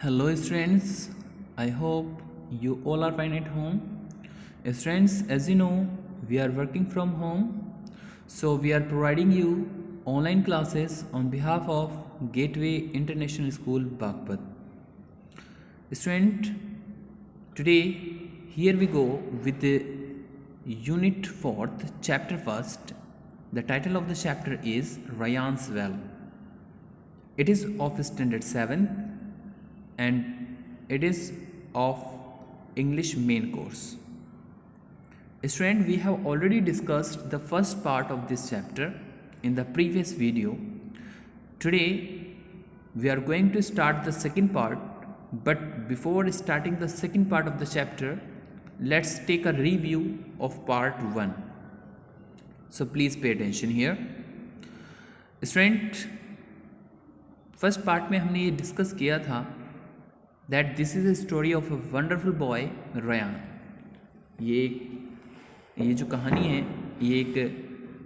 Hello, students. I hope you all are fine at home. Students, as you know, we are working from home, so we are providing you online classes on behalf of Gateway International School, Bagpat. Student, today here we go with the Unit 4th, Chapter 1st. The title of the chapter is Ryan's Well. It is of Standard 7 and it is of English main course. Student, we have already discussed the first part of this chapter in the previous video. Today we are going to start the second part, but before starting the second part of the chapter, let's take a review of part 1. So please pay attention here. Student, first part में हमने ये discuss किया था that this is a story of a wonderful boy Ryan. ये जो कहानी है ये एक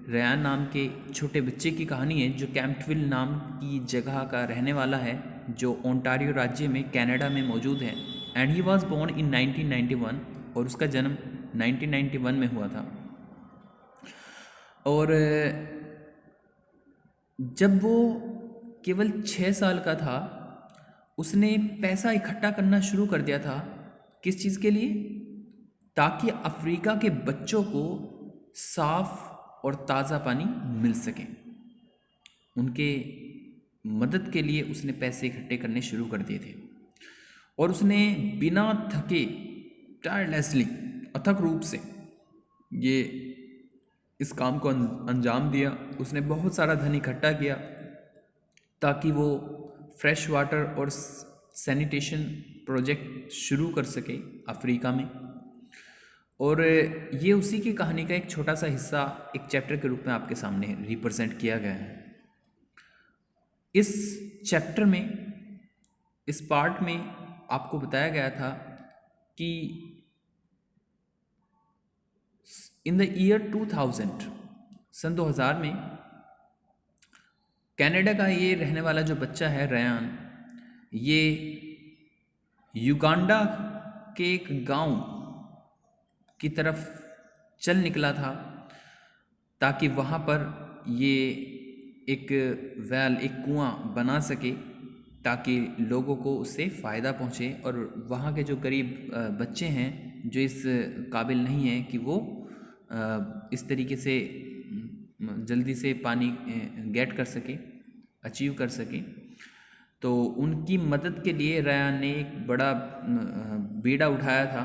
रयान नाम के छोटे बच्चे की कहानी है जो कैंपविल नाम की जगह का रहने वाला है जो ओंटारियो राज्य में कनाडा में मौजूद है। And he was born in 1991 और उसका जन्म 1991 में हुआ था। और जब वो केवल 6 साल का था उसने पैसा इकट्ठा करना शुरू कर दिया था। किस चीज़ के लिए? ताकि अफ्रीका के बच्चों को साफ और ताज़ा पानी मिल सके। उनके मदद के लिए उसने पैसे इकट्ठे करने शुरू कर दिए थे और उसने बिना थके टायरलेसली अथक रूप से ये इस काम को अंजाम दिया। उसने बहुत सारा धन इकट्ठा किया ताकि वो फ्रेश वाटर और सैनिटेशन प्रोजेक्ट शुरू कर सके अफ्रीका में। और ये उसी की कहानी का एक छोटा सा हिस्सा एक चैप्टर के रूप में आपके सामने रिप्रेजेंट किया गया है। इस चैप्टर में, इस पार्ट में आपको बताया गया था कि इन द ईयर 2000 सन 2000 में कनाडा का ये रहने वाला जो बच्चा है रयान, ये युगांडा के एक गांव की तरफ चल निकला था ताकि वहाँ पर ये एक वेल, एक कुआं बना सके ताकि लोगों को उससे फ़ायदा पहुँचे और वहाँ के जो गरीब बच्चे हैं जो इस काबिल नहीं हैं कि वो इस तरीके से जल्दी से पानी गेट कर सके, अचीव कर सके, तो उनकी मदद के लिए रयान ने एक बड़ा बीड़ा उठाया था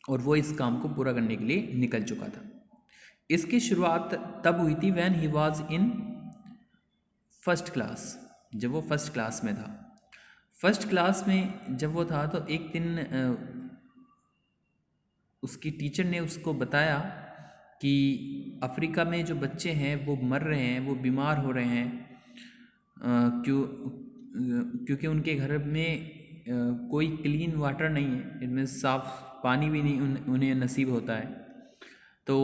और वो इस काम को पूरा करने के लिए निकल चुका था। इसकी शुरुआत तब हुई थी when he was in first class, जब वो फर्स्ट क्लास में था। फर्स्ट क्लास में जब वो था तो एक दिन उसकी टीचर ने उसको बताया कि अफ्रीका में जो बच्चे हैं वो मर रहे हैं, वो बीमार हो रहे हैं, क्योंकि उनके घर में कोई क्लीन वाटर नहीं है, इनमें साफ़ पानी भी नहीं उन्हें नसीब होता है। तो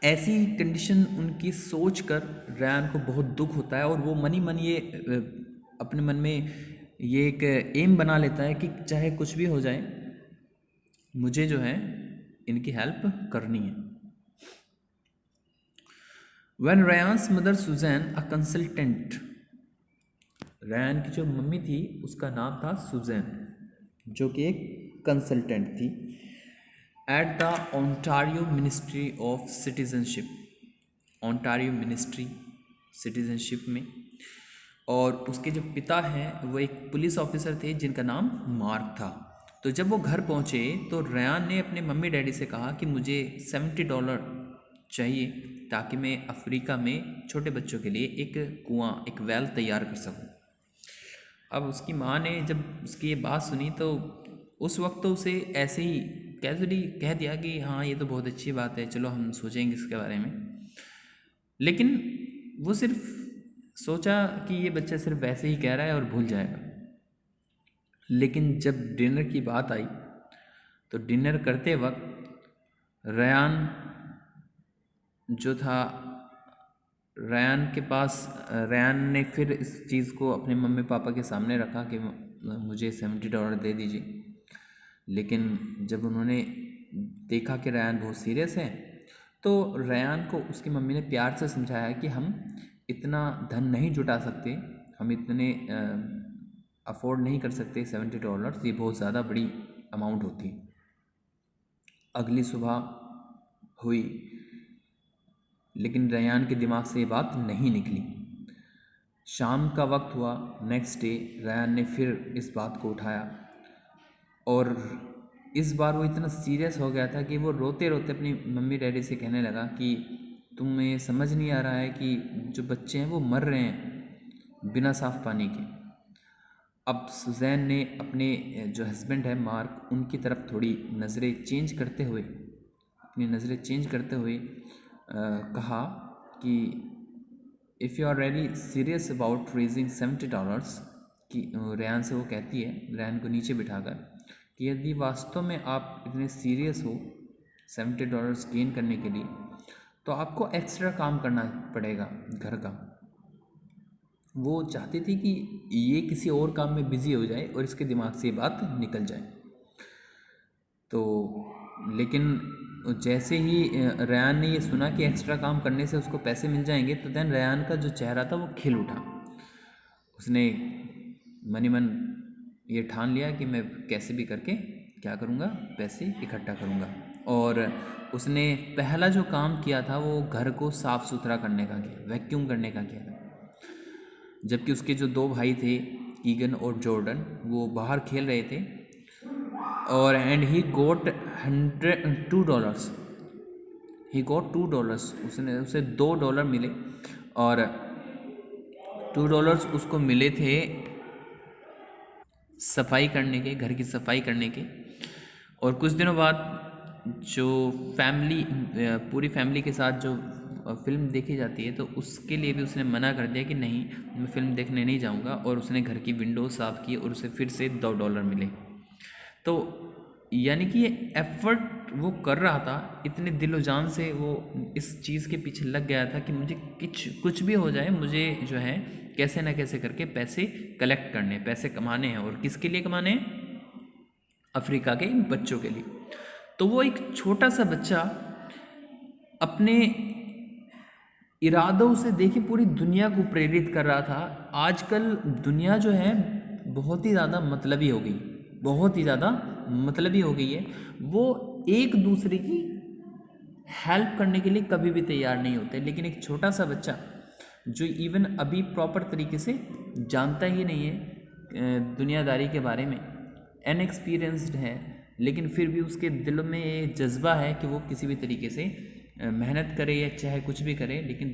ऐसी कंडीशन उनकी सोच कर रयान को बहुत दुख होता है और वो मन ही मन ये अपने मन में ये एक एम बना लेता है कि चाहे कुछ भी हो जाए मुझे जो है इनकी हेल्प करनी है। When Ryan's mother Suzanne, a consultant, Ryan की जो मम्मी थी उसका नाम था सुजैन, जो कि एक कंसल्टेंट थी at the Ontario ministry of citizenship, Ontario ministry citizenship में। और उसके जो पिता हैं वो एक पुलिस ऑफिसर थे जिनका नाम मार्क था। तो जब वो घर पहुँचे तो रयान ने अपने मम्मी डैडी से कहा कि मुझे $70 चाहिए ताकि मैं अफ्रीका में छोटे बच्चों के लिए एक कुआं, एक वेल तैयार कर सकूं। अब उसकी माँ ने जब उसकी ये बात सुनी तो उस वक्त तो उसे ऐसे ही कैजुअली कह दिया कि हाँ ये तो बहुत अच्छी बात है, चलो हम सोचेंगे इसके बारे में। लेकिन वो सिर्फ सोचा कि ये बच्चा सिर्फ वैसे ही कह रहा है और भूल जाएगा। लेकिन जब डिनर की बात आई तो डिनर करते वक्त रयान जो था रयान के पास रयान ने फिर इस चीज़ को अपने मम्मी पापा के सामने रखा कि मुझे $70 दे दीजिए। लेकिन जब उन्होंने देखा कि रयान बहुत सीरियस है, तो रयान को उसकी मम्मी ने प्यार से समझाया कि हम इतना धन नहीं जुटा सकते, हम इतने अफोर्ड नहीं कर सकते $70, ये बहुत ज़्यादा बड़ी अमाउंट होती है। अगली सुबह हुई, लेकिन रयान के दिमाग से ये बात नहीं निकली। शाम का वक्त हुआ, नेक्स्ट डे रयान ने फिर इस बात को उठाया और इस बार वो इतना सीरियस हो गया था कि वो रोते रोते अपनी मम्मी डैडी से कहने लगा कि तुम्हें समझ नहीं आ रहा है कि जो बच्चे हैं वो मर रहे हैं बिना साफ पानी के। अब सुजैन ने अपने जो हस्बैंड है मार्क, उनकी तरफ थोड़ी नज़रें चेंज करते हुए कहा कि if you are really serious about raising $70, कि रयान से वो कहती है, रयान को नीचे बिठाकर, कि यदि वास्तव में आप इतने सीरियस हो $70 गेन करने के लिए, तो आपको एक्स्ट्रा काम करना पड़ेगा घर का। वो चाहती थी कि ये किसी और काम में बिज़ी हो जाए और इसके दिमाग से ये बात निकल जाए। तो लेकिन जैसे ही रयान ने ये सुना कि एक्स्ट्रा काम करने से उसको पैसे मिल जाएंगे, तो देन रयान का जो चेहरा था वो खिल उठा। उसने मन ही मन ये ठान लिया कि मैं कैसे भी करके क्या करूँगा, पैसे इकट्ठा करूँगा। और उसने पहला जो काम किया था वो घर को साफ़ सुथरा करने का किया, वैक्यूम करने का किया था। जबकि उसके जो दो भाई थे, ईगन और जॉर्डन, वो बाहर खेल रहे थे और एंड ही गोट $2। ही गोट $2। उसे $2 मिले और $2 उसको मिले थे सफाई करने के, घर की सफाई करने के। और कुछ दिनों बाद जो पूरी फैमिली के साथ जो फिल्म देखी जाती है, तो उसके लिए भी उसने मना कर दिया कि नहीं, मैं फ़िल्म देखने नहीं जाऊंगा। और उसने घर की विंडो साफ़ की और उसे फिर से $2 मिले। तो यानी कि ये एफर्ट वो कर रहा था, इतने दिलो जान से वो इस चीज़ के पीछे लग गया था कि मुझे कुछ भी हो जाए, मुझे जो है कैसे ना कैसे करके पैसे कलेक्ट करने, पैसे कमाने हैं। और किसके लिए कमाने हैं? अफ्रीका के बच्चों के लिए। तो वो एक छोटा सा बच्चा अपने इरादों से देखिए पूरी दुनिया को प्रेरित कर रहा था। आजकल दुनिया जो है बहुत ही ज़्यादा मतलबी हो गई, बहुत ही ज़्यादा मतलबी हो गई है। वो एक दूसरे की हेल्प करने के लिए कभी भी तैयार नहीं होते। लेकिन एक छोटा सा बच्चा जो इवन अभी प्रॉपर तरीके से जानता ही नहीं है दुनियादारी के बारे में, अनएक्सपीरियंस्ड है, लेकिन फिर भी उसके दिल में ये जज्बा है कि वो किसी भी तरीके से मेहनत करे या चाहे कुछ भी करे, लेकिन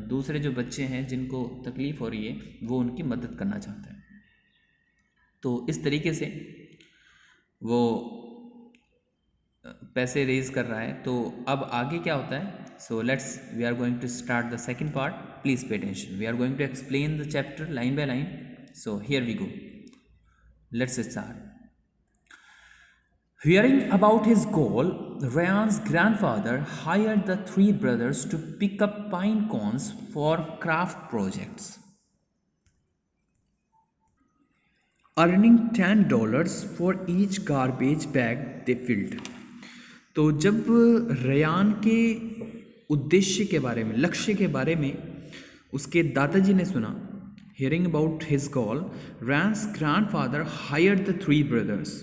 दूसरे जो बच्चे हैं जिनको तकलीफ़ हो रही है वो उनकी मदद करना चाहता है। तो इस तरीके से वो पैसे रेज कर रहा है। तो अब आगे क्या होता है? So we are going to start the second part. Please pay attention, we are going to explain the chapter line by line. So here we go, let's start. Hearing about his goal, Ryan's grandfather hired the three brothers to pick up pine cones for craft projects, earning $10 for each garbage bag they filled. तो जब Ryan के उद्देश्य के बारे में, लक्ष्य के बारे में उसके दादाजी ने सुना, hearing about his goal, Ryan's grandfather hired the three brothers.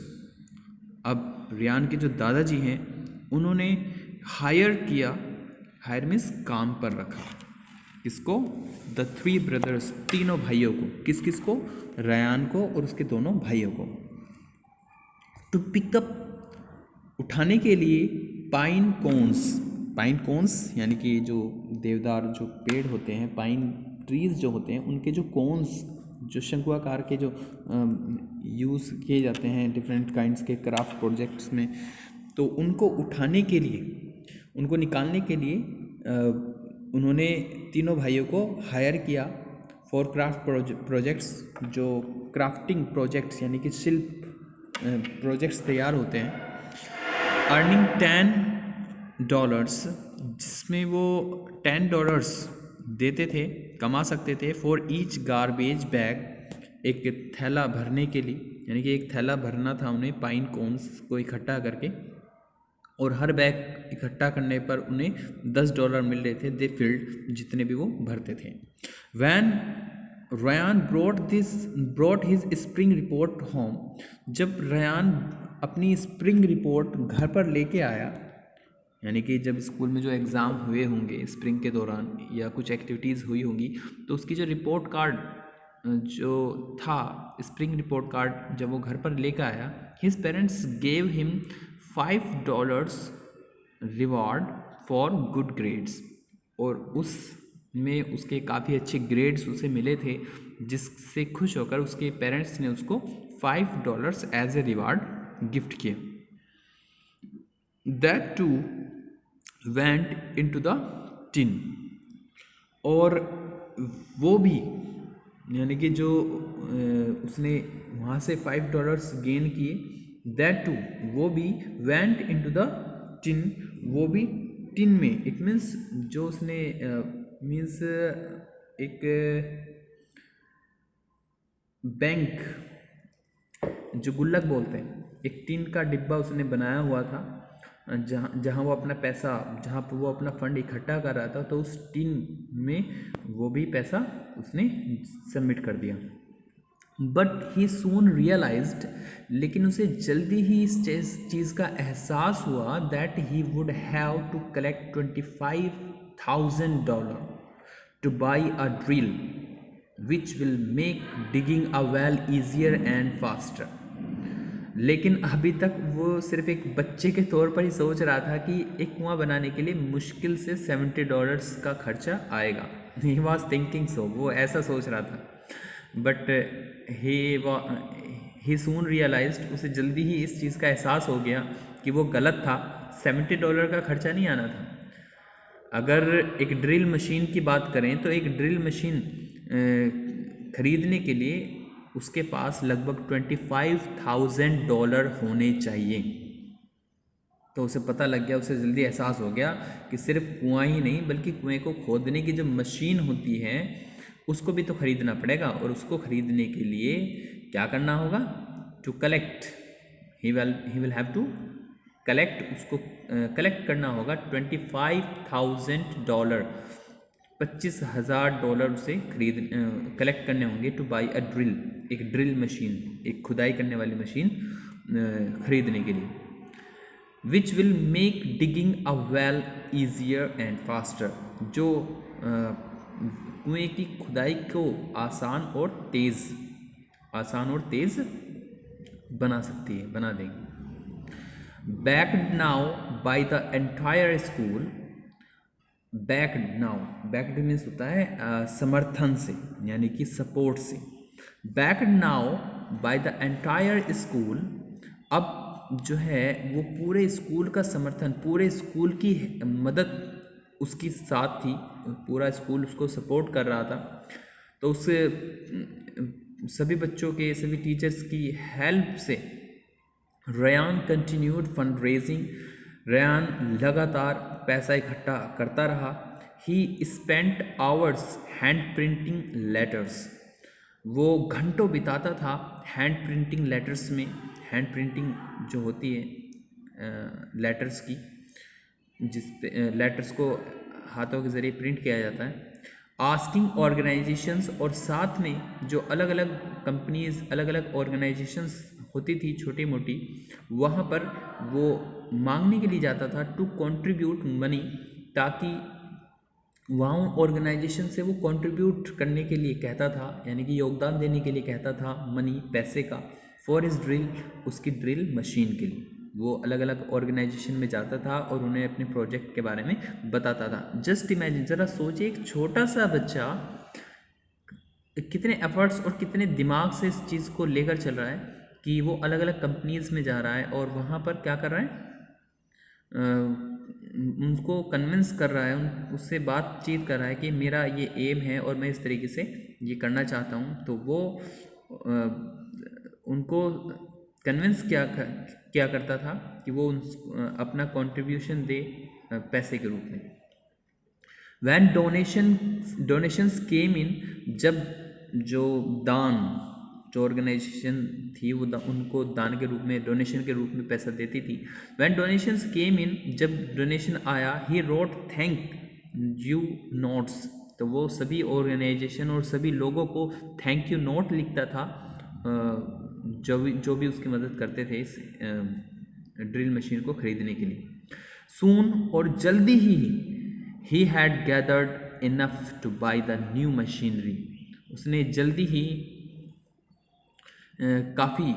अब रियान के जो दादाजी हैं उन्होंने हायर किया, हायर मीन्स काम पर रखा, किसको? द थ्री ब्रदर्स, तीनों भाइयों को। किस किस को? रयान को और उसके दोनों भाइयों को। टू पिकअप, उठाने के लिए, पाइन कोन्स यानी कि जो देवदार जो पेड़ होते हैं, पाइन ट्रीज जो होते हैं, उनके जो कोन्स, जो शंकुआकार के जो यूज़ किए जाते हैं डिफरेंट काइंड्स के क्राफ्ट प्रोजेक्ट्स में, तो उनको उठाने के लिए, उनको निकालने के लिए उन्होंने तीनों भाइयों को हायर किया फॉर क्राफ्ट प्रोजेक्ट्स, जो क्राफ्टिंग प्रोजेक्ट्स यानी कि शिल्प प्रोजेक्ट्स तैयार होते हैं। अर्निंग $10, जिसमें वो $10 देते थे, कमा सकते थे। फॉर ईच गार्बेज बैग, एक थैला भरने के लिए, यानी कि एक थैला भरना था उन्हें पाइन कोन्स को इकट्ठा करके, और हर बैग इकट्ठा करने पर उन्हें $10 मिल रहे थे। दे फील्ड, जितने भी वो भरते थे। When Ryan brought his spring report home, जब रयान अपनी स्प्रिंग रिपोर्ट घर पर लेके आया, यानी कि जब स्कूल में जो एग्ज़ाम हुए होंगे स्प्रिंग के दौरान या कुछ एक्टिविटीज़ हुई होंगी, तो उसकी जो रिपोर्ट कार्ड जो था, स्प्रिंग रिपोर्ट कार्ड जब वो घर पर लेकर आया, his parents gave him $5 reward for good grades, और उसमें उसके काफ़ी अच्छे ग्रेड्स उसे मिले थे, जिससे खुश होकर उसके पेरेंट्स ने उसको $5 एज ए रिवार्ड गिफ्ट किए। That too went into the tin, और वो भी, यानी कि जो उसने वहाँ से $5 गेन किए, दैट टू, वो भी went into the tin, वो भी टिन में, इट मीन्स जो उसने मीन्स एक बैंक, जो गुल्लक बोलते हैं, एक टिन का डिब्बा उसने बनाया हुआ था, जहाँ वो अपना पैसा, जहाँ पर वो अपना फंड इकट्ठा कर रहा था, तो उस टिन में वो भी पैसा उसने सबमिट कर दिया। बट ही सून रियलाइज्ड, लेकिन उसे जल्दी ही इस चीज़ का एहसास हुआ, that he would have to collect $25,000 to buy a drill which will make digging a well easier and faster. लेकिन अभी तक वो सिर्फ एक बच्चे के तौर पर ही सोच रहा था कि एक कुआं बनाने के लिए मुश्किल से $70 का खर्चा आएगा। ही वॉज थिंकिंग सो, वो ऐसा सोच रहा था। बट ही सून रियलाइज्ड, उसे जल्दी ही इस चीज़ का एहसास हो गया कि वो गलत था। $70 का खर्चा नहीं आना था। अगर एक ड्रिल मशीन की बात करें, तो एक ड्रिल मशीन खरीदने के लिए उसके पास लगभग $25,000 होने चाहिए। तो उसे पता लग गया, उसे जल्दी एहसास हो गया कि सिर्फ कुआं ही नहीं, बल्कि कुएं को खोदने की जो मशीन होती है उसको भी तो खरीदना पड़ेगा, और उसको खरीदने के लिए क्या करना होगा? To collect, he will have to collect, उसको कलेक्ट करना होगा $25,000, $25,000 उसे कलेक्ट करने होंगे, टू बाई अ ड्रिल, एक ड्रिल मशीन, एक खुदाई करने वाली मशीन खरीदने के लिए, which will make digging a well easier and faster, जो कुएं की खुदाई को आसान और तेज़ बना सकती है, बना देंगे। Backed now by the entire school, backed now, backed means होता है समर्थन से, यानी कि सपोर्ट से। Backed now by the entire school, अब जो है वो पूरे स्कूल का समर्थन, पूरे स्कूल की मदद उसकी साथ थी, पूरा स्कूल उसको सपोर्ट कर रहा था। तो उस सभी बच्चों के, सभी टीचर्स की हेल्प से Ryan continued fund raising, Ryan लगातार पैसा इकट्ठा करता रहा। ही spent hours hand printing letters, वो घंटों बिताता था हैंड प्रिंटिंग लेटर्स में। हैंड प्रिंटिंग जो होती है लेटर्स की, जिस लेटर्स को हाथों के ज़रिए प्रिंट किया जाता है। आस्किंग ऑर्गेनाइजेशंस, और साथ में जो अलग अलग कंपनीज, अलग अलग ऑर्गेनाइजेशंस होती थी छोटी मोटी, वहाँ पर वो मांगने के लिए जाता था टू कंट्रीब्यूट मनी, ताकि वहाँ ऑर्गेनाइजेशन से वो कंट्रीब्यूट करने के लिए कहता था, यानी कि योगदान देने के लिए कहता था मनी, पैसे का, फॉर इस ड्रिल, उसकी ड्रिल मशीन के लिए। वो अलग अलग ऑर्गेनाइजेशन में जाता था और उन्हें अपने प्रोजेक्ट के बारे में बताता था। जस्ट इमेजिन, ज़रा सोचिए, एक छोटा सा बच्चा कितने एफर्ट्स और कितने दिमाग से इस चीज़ को लेकर चल रहा है कि वो अलग अलग कंपनीज़ में जा रहा है और वहाँ पर क्या कर रहा है, उनको कन्विंस कर रहा है, उससे बातचीत कर रहा है कि मेरा ये एम है और मैं इस तरीके से ये करना चाहता हूँ। तो वो उनको कन्विंस क्या करता था कि वो अपना कंट्रीब्यूशन दे पैसे के रूप में। वैन डोनेशंस केम इन, जब जो दान, जो ऑर्गेनाइजेशन थी वो उनको दान के रूप में, डोनेशन के रूप में पैसा देती थी। वैन डोनेशंस केम इन, जब डोनेशन आया, he wrote thank you notes, तो वो सभी ऑर्गेनाइजेशन और सभी लोगों को थैंक यू नोट लिखता था, जो भी उसकी मदद करते थे इस ड्रिल मशीन को खरीदने के लिए। सून, और जल्दी he had gathered enough two by the new machinery, उसने जल्दी ही काफ़ी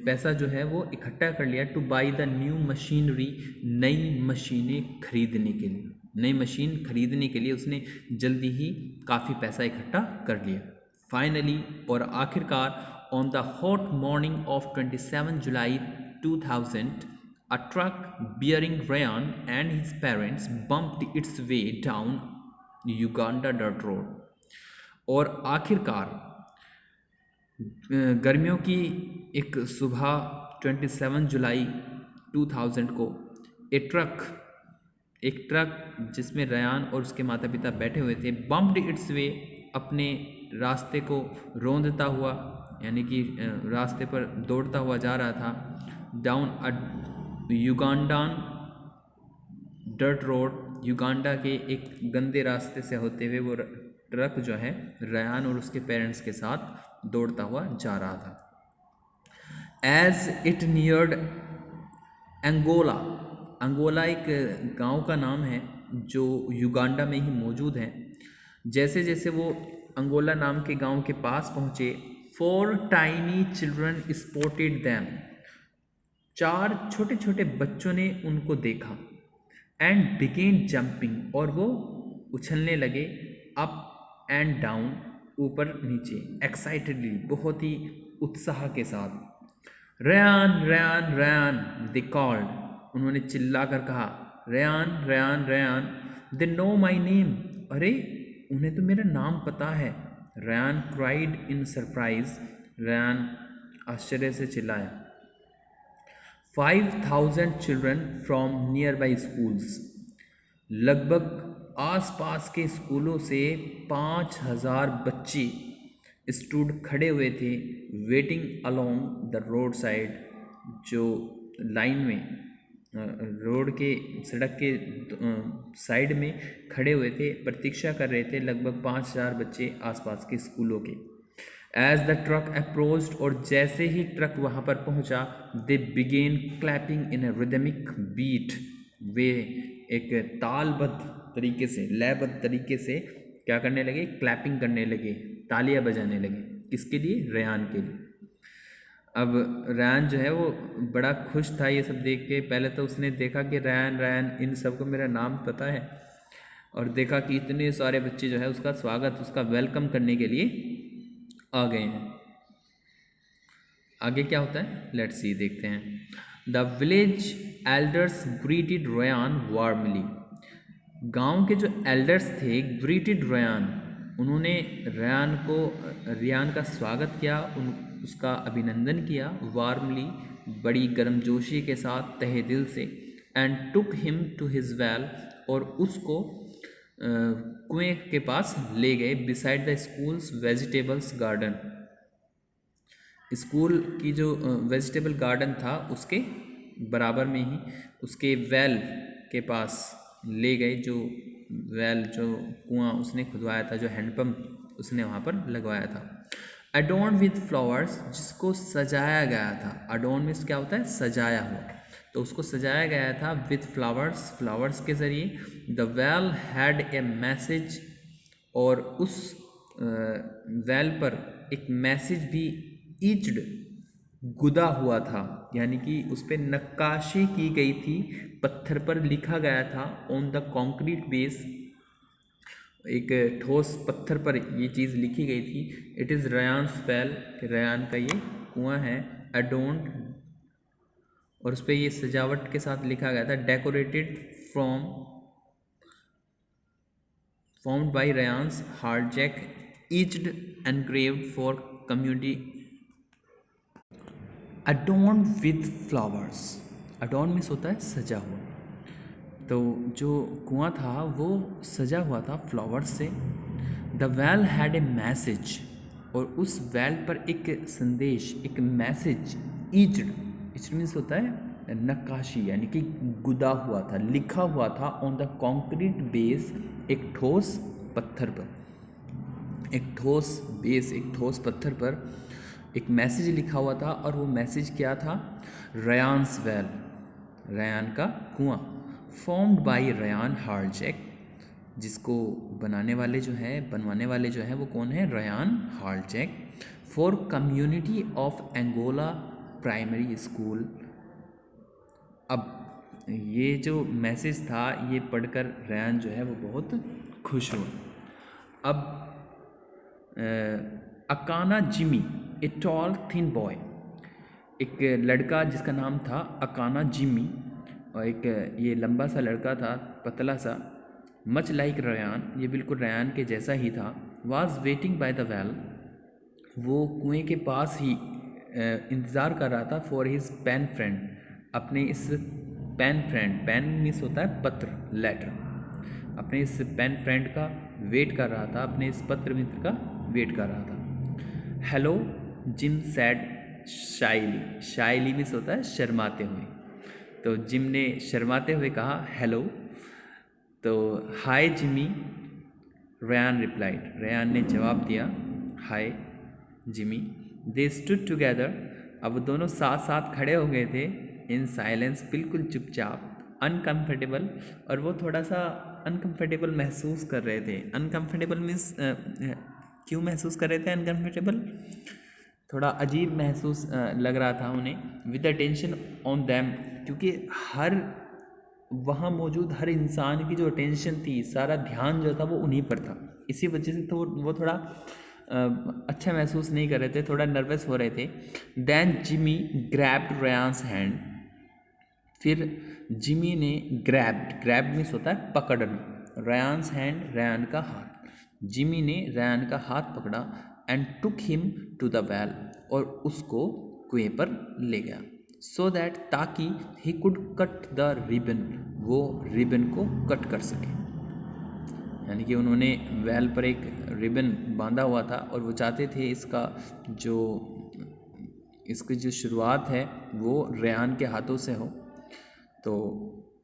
पैसा जो है वो इकट्ठा कर लिया, two by the new machinery, नई मशीनें खरीदने के लिए, नई मशीन खरीदने के लिए उसने जल्दी ही काफ़ी पैसा इकट्ठा कर लिया। फाइनली, और आखिरकार, on the hot morning of 27 July 2000, a truck bearing Ryan and his parents bumped its way down Uganda dirt road। और आखिरकार गर्मियों की एक सुबह 27 जुलाई 2000 को एक ट्रक जिसमें रयान और उसके माता पिता बैठे हुए थे, बम्प्ड इट्स वे, अपने रास्ते को रौंदता हुआ, यानी कि रास्ते पर दौड़ता हुआ जा रहा था, down a Ugandan dirt road, Uganda के एक गंदे रास्ते से होते हुए वो ट्रक जो है रयान और उसके पेरेंट्स के साथ दौड़ता हुआ जा रहा था। As it neared Angola, Angola एक गांव का नाम है जो युगांडा में ही मौजूद है। जैसे जैसे वो अंगोला नाम के गांव के पास पहुँचे, 4 टाइनी चिल्ड्रन स्पॉटेड दैम, 4 छोटे छोटे बच्चों ने उनको देखा, एंड बिगेन जंपिंग, और वो उछलने लगे, अप एंड डाउन, ऊपर नीचे, एक्साइटेडली, बहुत ही उत्साह के साथ। Ryan Ryan Ryan, they called, उन्होंने चिल्ला कर कहा, Ryan Ryan Ryan, they know my name, अरे उन्हें तो मेरा नाम पता है। Ryan cried in surprise, Ryan आश्चर्य से चिल्लाया। 5,000 children from near by schools, लगभग आसपास के स्कूलों से 5,000 बच्चे स्टूड खड़े हुए थे, waiting along the road side, जो लाइन में रोड के, सड़क के साइड में खड़े हुए थे, प्रतीक्षा कर रहे थे, लगभग 5,000 बच्चे आसपास के स्कूलों के। एज द ट्रक अप्रोच्ड, और जैसे ही ट्रक वहाँ पर पहुँचा, दे बिगेन क्लैपिंग इन ए रिदमिक बीट, वे एक तालबद्ध तरीके से, लयबद्ध तरीके से क्या करने लगे, क्लैपिंग करने लगे, तालियां बजाने लगे। किसके लिए? रयान के लिए। अब रयान जो है वो बड़ा खुश था ये सब देख के। पहले तो उसने देखा कि रयान रयान इन सबको मेरा नाम पता है, और देखा कि इतने सारे बच्चे जो है उसका स्वागत, उसका वेलकम करने के लिए आ गए हैं। आगे क्या होता है, लेट्स सी, देखते हैं। The village elders greeted Ryan warmly, गांव के जो एल्डर्स थे, ग्रीटेड रयान, उन्होंने रियान का स्वागत किया, उसका अभिनंदन किया, वार्मली, बड़ी गर्मजोशी के साथ, तहे दिल से, and took him to his well, और उसको कुएं के पास ले गए, beside the school's vegetables garden, school की जो वेजिटेबल गार्डन था उसके बराबर में ही, उसके वेल के पास ले गए, जो वेल, जो कुआं उसने खुदवाया था, जो हैंडपम्प उसने वहाँ पर लगवाया था। अडोर्न विथ फ्लावर्स, जिसको सजाया गया था, अडोर्न मीन्स क्या होता है, सजाया हुआ, तो उसको सजाया गया था विथ फ्लावर्स, फ्लावर्स के ज़रिए। The well had a message, और उस वेल पर एक मैसेज भी ईच्ड, गुदा हुआ था, यानी कि उस पर नक्काशी की गई थी, पत्थर पर लिखा गया था, ऑन द कॉन्क्रीट बेस, एक ठोस पत्थर पर ये चीज़ लिखी गई थी, इट इज़ रयान्स वेल, रयान का ये कुआं है, अडोन्ड, और उस पर ये सजावट के साथ लिखा गया था, decorated formed by Ryan's hardjack, etched, engraved for community, adorned with flowers, adorned means होता है सजा हुआ। तो जो कुआं था वो सजा हुआ था फ्लावर्स से। The well had a message, और उस वेल पर एक संदेश, एक मैसेज, ईच्ड मीन्स होता है नक्काशी, यानी कि गुदा हुआ था, लिखा हुआ था ऑन द कॉन्क्रीट बेस, एक ठोस पत्थर पर, एक ठोस बेस, एक ठोस पत्थर पर एक मैसेज लिखा हुआ था। और वो मैसेज क्या था? रयान्स वेल, रयान का कुआं, फॉर्म्ड बाय रयान हार्लचेक, जिसको बनवाने वाले जो हैं वो कौन है? Ryan Hreljac, for community of Angola primary school. अब ये जो मैसेज था ये पढ़कर रयान जो है वो बहुत खुश हुआ। अब Akana Jimmy, a tall thin boy, एक लड़का जिसका नाम था अकाना जिमी, और एक ये लंबा सा लड़का था, पतला सा, मच लाइक रयान, ये बिल्कुल रयान के जैसा ही था। Was waiting by the well, वो कुएं के पास ही इंतज़ार कर रहा था, फॉर हिज पेन फ्रेंड, अपने इस पेन फ्रेंड, पेन मीन्स होता है पत्र, लेटर, अपने इस पेन फ्रेंड का वेट कर रहा था, अपने इस पत्र मित्र का वेट कर रहा था। हेलो जिम सैड शाइली, शाइली मीन्स होता है शर्माते हुए, तो जिम ने शर्माते हुए कहा हेलो। तो हाय जिमी, रयान रिप्लाइड, रयान ने जवाब दिया हाय जिमी। दे स्टूड टुगेदर, अब वो दोनों साथ साथ खड़े हो गए थे, इन साइलेंस, बिल्कुल चुपचाप, अनकम्फर्टेबल, और वो थोड़ा सा अनकम्फर्टेबल महसूस कर रहे थे। अनकम्फर्टेबल मीन्स क्यों महसूस कर रहे थे अनकम्फर्टेबल? थोड़ा अजीब महसूस लग रहा था उन्हें। विद अटेंशन ऑन दैम, क्योंकि वहाँ मौजूद हर इंसान की जो अटेंशन थी, सारा ध्यान जो था वो उन्हीं पर था, इसी वजह से तो वो थोड़ा अच्छा महसूस नहीं कर रहे थे, थोड़ा नर्वस हो रहे थे। देन जिमी ग्रैब्ड रयान्स हैंड, फिर जिमी ने ग्रैब मीन्स होता है पकड़ना, रयान्स हैंड, रयान का हाथ, जिमी ने रयान का हाथ पकड़ा, and took him to the well, और उसको कुएं पर ले गया, सो दैट, ताकि he could cut the ribbon, वो रिबन को कट कर सके, यानी कि उन्होंने वेल पर एक रिबन बांधा हुआ था और वो चाहते थे इसकी जो शुरुआत है वो रयान के हाथों से हो, तो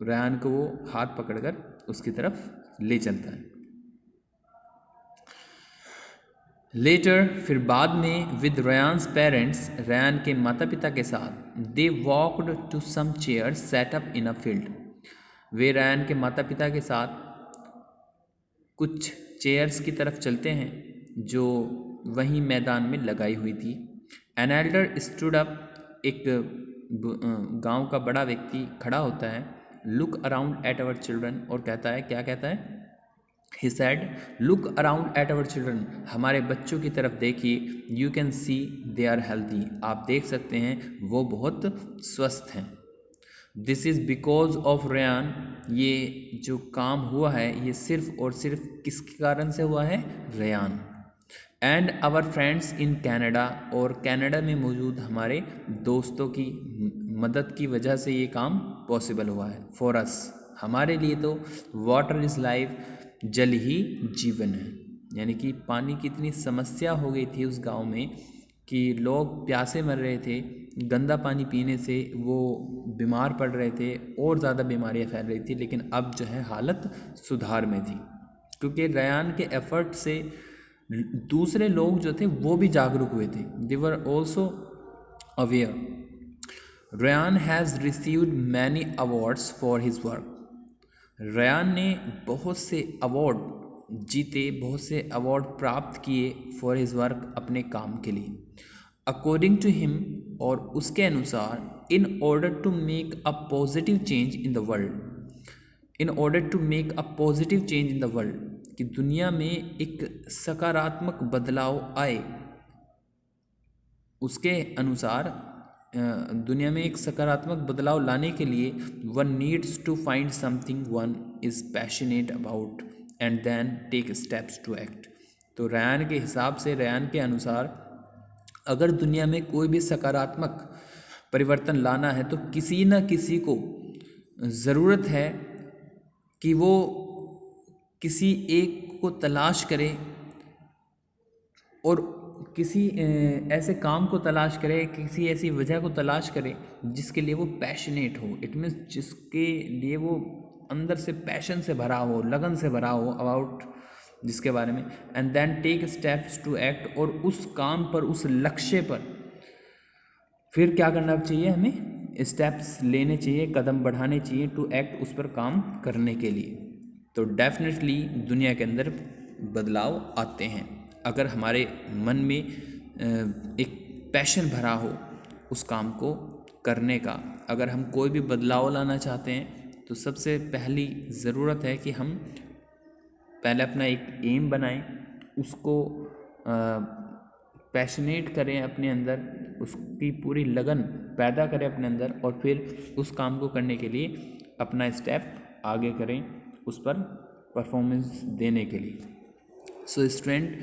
रयान को वो हाथ पकड़कर उसकी तरफ ले चलता है। लेटर, फिर बाद में, विद रयान्स पेरेंट्स, रयान के माता पिता के साथ, they walked to some chairs set up in a field, वे रयान के माता पिता के साथ कुछ चेयर्स की तरफ चलते हैं जो वहीं मैदान में लगाई हुई थी। एन एल्डर स्टूड अप, एक गांव का बड़ा व्यक्ति खड़ा होता है, look around at our children, और कहता है, क्या कहता है? He said, look around at our children, हमारे बच्चों की तरफ देखिए, you can see they are healthy, आप देख सकते हैं वो बहुत स्वस्थ हैं। This is because of Ryan, ये जो काम हुआ है ये सिर्फ और सिर्फ किसके कारण से हुआ है? Ryan. And our friends in Canada, और कनाडा में मौजूद हमारे दोस्तों की मदद की वजह से ये काम पॉसिबल हुआ है। फॉर अस, हमारे लिए तो वाटर इज़ लाइफ, जल ही जीवन है, यानी कि पानी की इतनी समस्या हो गई थी उस गांव में कि लोग प्यासे मर रहे थे, गंदा पानी पीने से वो बीमार पड़ रहे थे और ज़्यादा बीमारियां फैल रही थी। लेकिन अब जो है हालत सुधार में थी, क्योंकि रयान के एफर्ट से दूसरे लोग जो थे वो भी जागरूक हुए थे। They were also aware. Ryan has received many awards for his work, Ryan ने बहुत से अवार्ड जीते, बहुत से अवार्ड प्राप्त किए फॉर हिज वर्क, अपने काम के लिए। अकॉर्डिंग टू हिम, और उसके अनुसार, in order to make a positive change in the world, in order to make a positive change in the world, कि दुनिया में एक सकारात्मक बदलाव आए, उसके अनुसार दुनिया में एक सकारात्मक बदलाव लाने के लिए one needs to find something one is passionate about and then take steps to act. तो रयान के हिसाब से, रयान के अनुसार, अगर दुनिया में कोई भी सकारात्मक परिवर्तन लाना है तो किसी न किसी को ज़रूरत है कि वो किसी एक को तलाश करे और किसी ऐसे काम को तलाश करे, किसी ऐसी वजह को तलाश करे जिसके लिए वो पैशनेट हो। इट मीन्स जिसके लिए वो अंदर से पैशन से भरा हो, लगन से भरा हो अबाउट जिसके बारे में, and then take steps to act, और उस काम पर, उस लक्ष्य पर फिर क्या करना चाहिए, हमें स्टेप्स लेने चाहिए, कदम बढ़ाने चाहिए टू एक्ट, उस पर काम करने के लिए। तो डेफिनेटली दुनिया के अंदर बदलाव आते हैं अगर हमारे मन में एक पैशन भरा हो उस काम को करने का। अगर हम कोई भी बदलाव लाना चाहते हैं तो सबसे पहली ज़रूरत है कि हम पहले अपना एक एम बनाएं, उसको पैशनेट करें अपने अंदर, उसकी पूरी लगन पैदा करें अपने अंदर, और फिर उस काम को करने के लिए अपना स्टेप आगे करें उस पर परफॉर्मेंस देने के लिए। सो स्टूडेंट,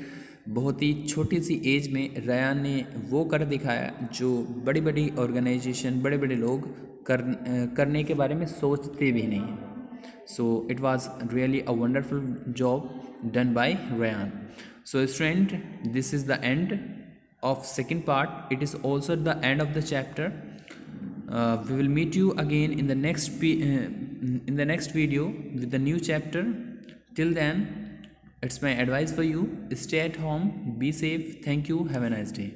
बहुत ही छोटी सी एज में रयान ने वो कर दिखाया जो बड़ी बड़ी ऑर्गेनाइजेशन, बड़े बड़े लोग करने के बारे में सोचते भी नहीं हैं। So it was really a wonderful job done by Ryan. So student, this is the end of second part. It is also the end of the chapter. We will meet you again in the next video with the new chapter. Till then, it's my advice for you: stay at home, be safe. Thank you. Have a nice day.